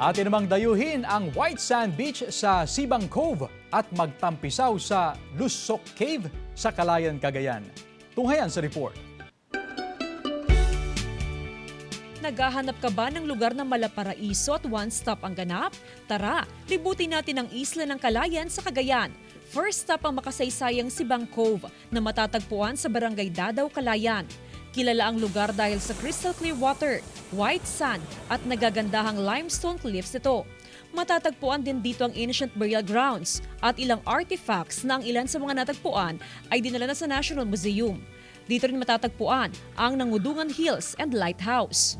Atin namang dayuhin ang White Sand Beach sa Sibang Cove at magtampisaw sa Lusok Cave sa Calayan, Cagayan. Tunghayan sa report. Naghahanap ka ba ng lugar na malaparaiso at one-stop ang ganap? Tara, libutin natin ang isla ng Calayan sa Cagayan. First stop ang makasaysayang Sibang Cove na matatagpuan sa Barangay Dadaw, Calayan. Kilala ang lugar dahil sa crystal clear water, white sand at nagagandahang limestone cliffs ito. Matatagpuan din dito ang ancient burial grounds at ilang artifacts na ang ilan sa mga natagpuan ay dinala na sa National Museum. Dito rin matatagpuan ang Nangudungan Hills and Lighthouse.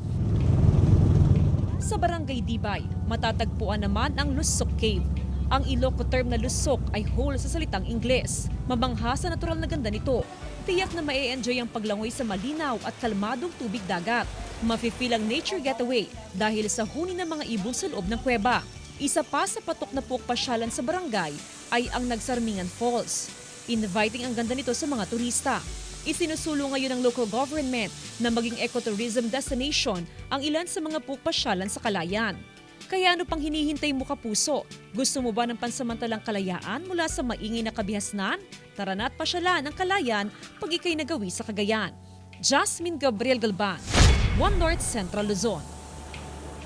Sa Barangay Dibay, matatagpuan naman ang Lusok Cave. Ang Ilocos term na lusok ay hole sa salitang Ingles. Mabangha sa natural na ganda nito. Tiyak na ma-enjoy ang paglangoy sa malinaw at kalmadong tubig dagat. Mafe-feel ang nature getaway dahil sa huni ng mga ibon sa loob ng kuweba. Isa pa sa patok na pasyalan sa barangay ay ang Nagsarmingan Falls. Inviting ang ganda nito sa mga turista. Isinusulong ngayon ng local government na maging ecotourism destination ang ilan sa mga pasyalan sa Calayan. Kaya ano pang hinihintay mo, kapuso? Gusto mo ba ng pansamantalang kalayaan mula sa maingay na kabihasnan? Tara na at pasyalan ang Calayan pag ikay nagawi sa Cagayan. Jasmine Gabriel Galban, One North Central Luzon.